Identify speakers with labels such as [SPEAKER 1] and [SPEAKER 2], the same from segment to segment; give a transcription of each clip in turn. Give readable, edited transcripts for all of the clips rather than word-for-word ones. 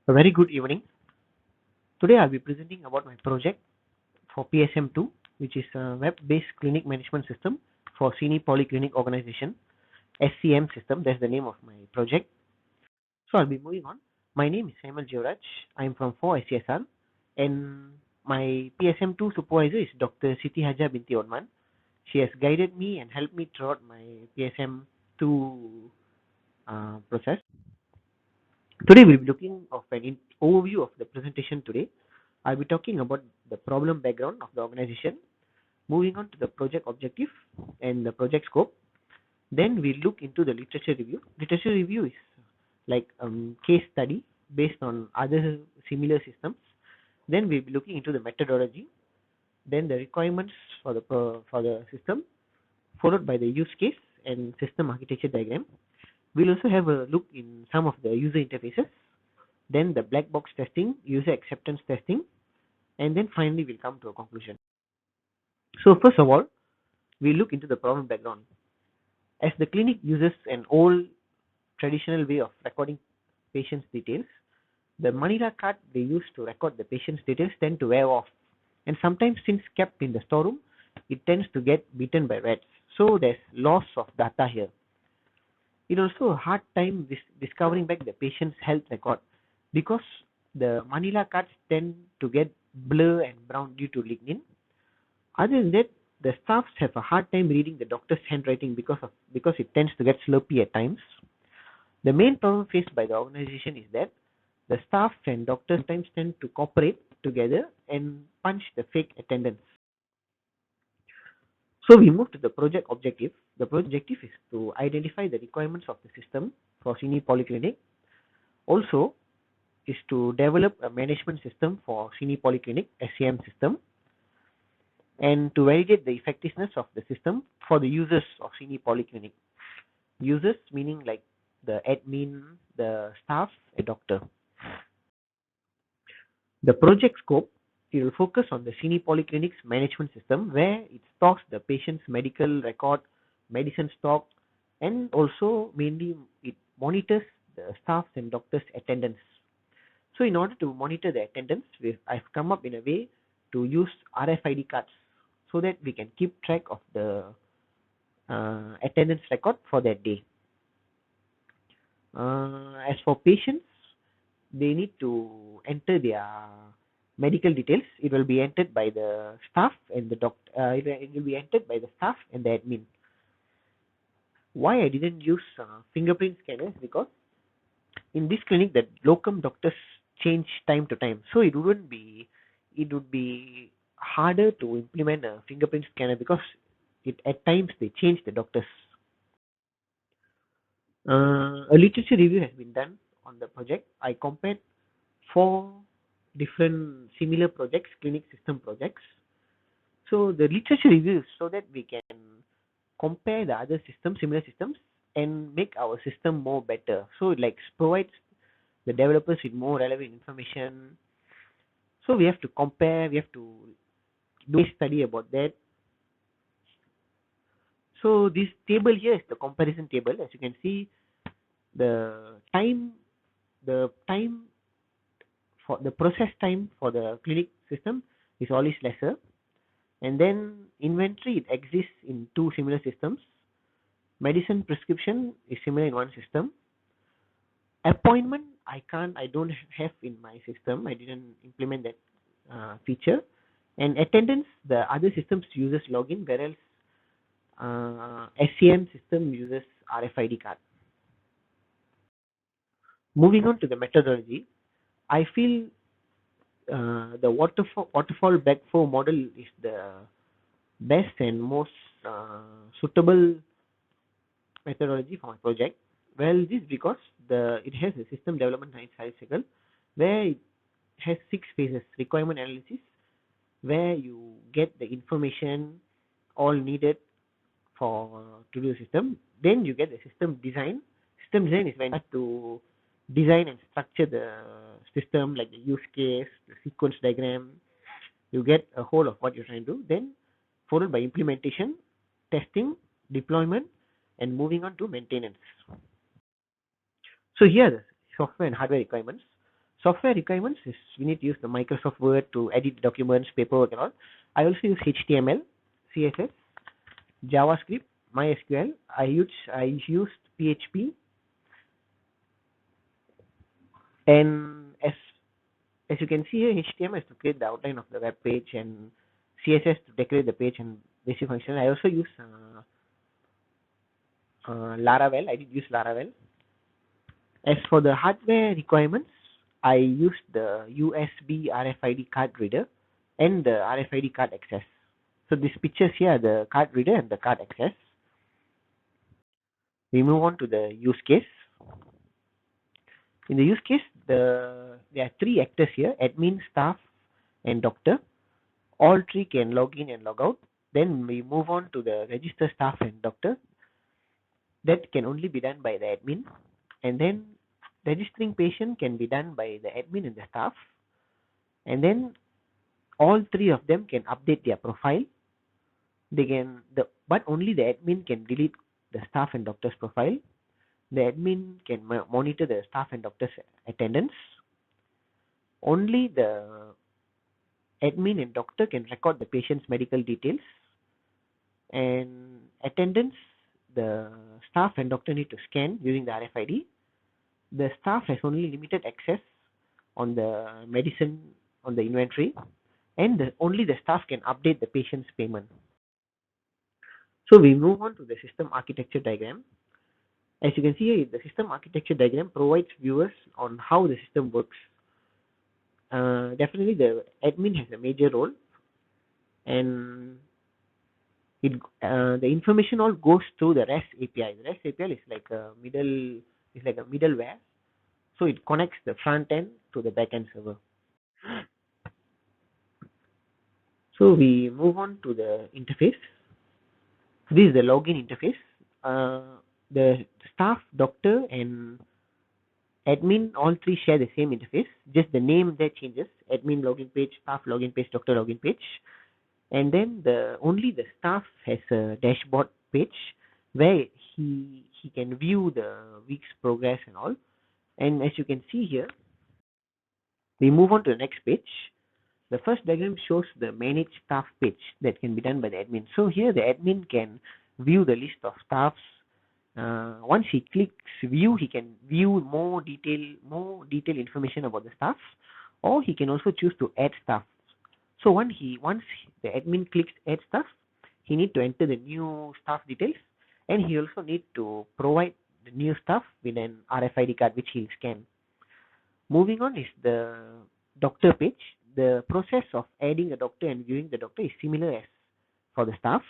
[SPEAKER 1] A very good evening. Today I'll be presenting about my project for PSM2, which is a web-based clinic management system for Sini Polyclinic Organization, SCM system. That's the name of my project. So I'll be moving on. My name is Samuel Georaj. I'm from 4 SCSR, and my PSM2 supervisor is Dr. Siti Haja binti Odman. She has guided me and helped me throughout my PSM2 process. Today we'll be looking of an overview of the presentation today. I'll be talking about the problem background of the organization, moving on to the project objective and the project scope. Then we look into the literature review. Literature review is like case study based on other similar systems. Then we'll be looking into the methodology, then the requirements for the system, followed by the use case and system architecture diagram. We'll also have a look in some of the user interfaces, then the black box testing, user acceptance testing, and then finally we'll come to a conclusion. So first of all, we look into the problem background. As the clinic uses an old traditional way of recording patients' details, the Manila card they use to record the patient's details tend to wear off, and sometimes since kept in the storeroom, it tends to get bitten by rats. So there's loss of data here. It also a hard time discovering back the patient's health record because the Manila cards tend to get blur and brown due to lignin. Other than that, the staffs have a hard time reading the doctor's handwriting because it tends to get sloppy at times. The main problem faced by the organization is that the staff and doctors sometimes tend to cooperate together and punch the fake attendance. So we move to the project objective. The project objective is to identify the requirements of the system for Sini Polyclinic. Also, is to develop a management system for Sini Polyclinic SCM system, and to validate the effectiveness of the system for the users of Sini Polyclinic. Users meaning like the admin, the staff, a doctor. The project scope, it will focus on the Sini Polyclinic's management system where it stocks the patient's medical record, medicine stock, and also mainly it monitors the staff and doctors' attendance. So in order to monitor the attendance, I've come up in a way to use RFID cards so that we can keep track of the attendance record for that day. As for patients, they need to enter their medical details. It will be entered by the staff and the doctor. It will be entered by the staff and the admin. Why I didn't use fingerprint scanners? Because in this clinic, the locum doctors change time to time, so it would be harder to implement a fingerprint scanner because at times they change the doctors. A literature review has been done on the project. I compared 4 different similar projects, clinic system projects. So the literature review is so that we can compare the other systems, similar systems, and make our system more better. So it like provides the developers with more relevant information. So we have to compare, we have to do a study about that. So this table here is the comparison table. As you can see, the time for the process time for the clinic system is always lesser, and then inventory, it exists in 2 similar systems. Medicine prescription is similar in one system. Appointment, I don't have in my system. I didn't implement that feature. And attendance, the other systems uses login, whereas SCM system uses RFID card. Moving on to the methodology, I feel the waterfall backflow model is the best and most suitable methodology for my project. Well, this is because it has a system development cycle where it has 6 phases. Requirement analysis, where you get the information all needed to do the system. Then you get the system design. System design is when you have to design and structure the system, like the use case, the sequence diagram. You get a whole of what you're trying to do. Then followed by implementation, testing, deployment, and moving on to maintenance. So here are the software and hardware requirements. Software requirements is we need to use the Microsoft Word to edit documents, paperwork and all. I also use HTML, CSS, JavaScript, MySQL. I used PHP, and as you can see here, HTML is to create the outline of the web page, and CSS to decorate the page and basic function. I also use Laravel. I did use Laravel. As for the hardware requirements, I used the USB RFID card reader and the RFID card access. So these pictures here are the card reader and the card access. We move on to the use case. In the use case, there are three actors here: admin, staff, and doctor. All three can log in and log out. Then we move on to the register staff and doctor. That can only be done by the admin. And then registering patient can be done by the admin and the staff. And then all three of them can update their profile. But only the admin can delete the staff and doctor's profile. The admin can monitor the staff and doctor's attendance. Only the admin and doctor can record the patient's medical details. And attendance, the staff and doctor need to scan using the RFID. The staff has only limited access on the medicine on the inventory, and only the staff can update the patient's payment. So we move on to the system architecture diagram. As you can see here, the system architecture diagram provides viewers on how the system works. Definitely the admin has a major role, and the information all goes through the REST API. The REST API is like a middleware, so it connects the front end to the back end server. So we move on to the interface. This is the login interface. The staff, doctor, and admin all three share the same interface. Just the name that changes: admin login page, staff login page, doctor login page. And then only the staff has a dashboard page where he can view the week's progress and all. And as you can see here, we move on to the next page. The first diagram shows the manage staff page that can be done by the admin. So here the admin can view the list of staffs. Once he clicks view, he can view more detailed information about the staff, or he can also choose to add staff. So once the admin clicks add staff, he need to enter the new staff details, and he also need to provide the new staff with an RFID card which he'll scan. Moving on is the doctor page. The process of adding a doctor and viewing the doctor is similar as for the staff.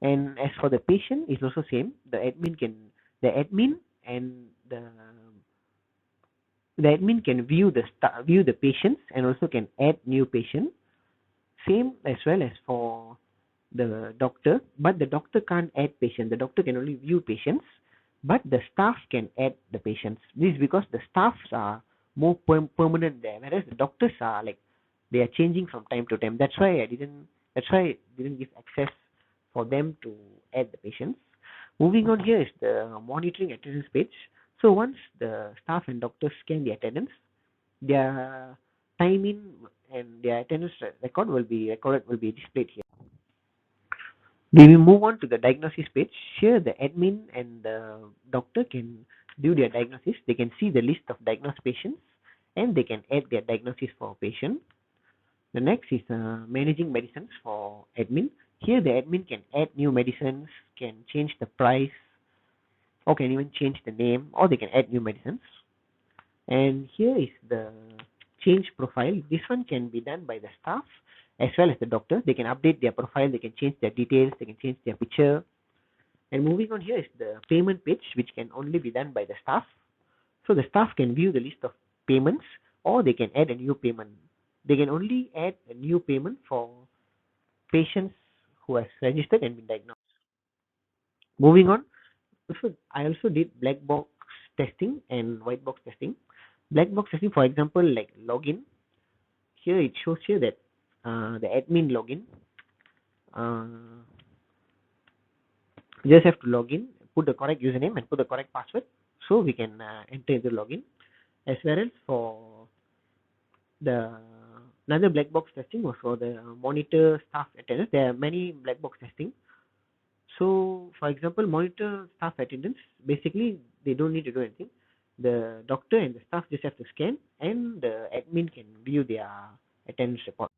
[SPEAKER 1] And as for the patient, it's also same. The admin can view the patients and also can add new patient. Same as well as for the doctor, but the doctor can't add patient. The doctor can only view patients, but the staff can add the patients. This is because the staffs are more permanent there, whereas the doctors are like they are changing from time to time. That's why I didn't give access for them to add the patients. Moving on, here is the monitoring attendance page. So once the staff and doctors scan the attendance, their time in and their attendance record will be displayed here. We will move on to the diagnosis page. Here the admin and the doctor can do their diagnosis. They can see the list of diagnosed patients, and they can add their diagnosis for a patient. The next is managing medicines for admin. Here the admin can add new medicines, can change the price, or can even change the name, or they can add new medicines. And here is the change profile. This one can be done by the staff as well as the doctor. They can update their profile, they can change their details, they can change their picture. And moving on, here is the payment page, which can only be done by the staff. So the staff can view the list of payments, or they can add a new payment. They can only add a new payment for patients who has registered and been diagnosed. Moving on, I also did black box testing and white box testing. Black box testing, for example, like login. Here it shows here that the admin login. Just have to log in, put the correct username and put the correct password, so we can enter the login. As well as for the another black box testing was for the monitor staff attendance. There are many black box testing. So, for example, monitor staff attendance, basically they don't need to do anything. The doctor and the staff just have to scan, and the admin can view their attendance report.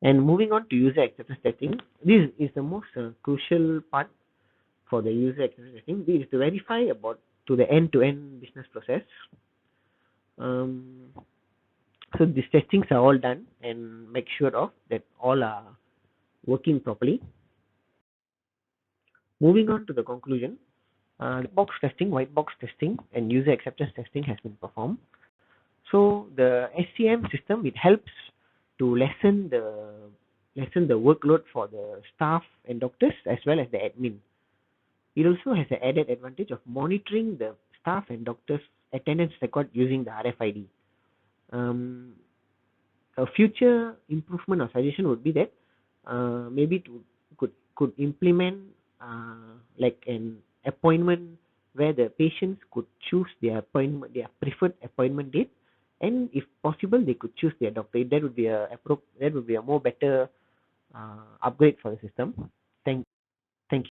[SPEAKER 1] And moving on to user acceptance testing, this is the most crucial part for the user acceptance testing. This is to verify about to the end-to-end business process. Um, so these testings are all done and make sure of that all are working properly. Moving on to the conclusion, box testing, white box testing, and user acceptance testing has been performed. So the SCM system, it helps to lessen the workload for the staff and doctors as well as the admin. It also has the added advantage of monitoring the staff and doctors attendance record using the RFID. Um, a future improvement or suggestion would be that maybe to could implement like an appointment where the patients could choose their preferred appointment date, and if possible they could choose their doctor. That would be a more better upgrade for the system.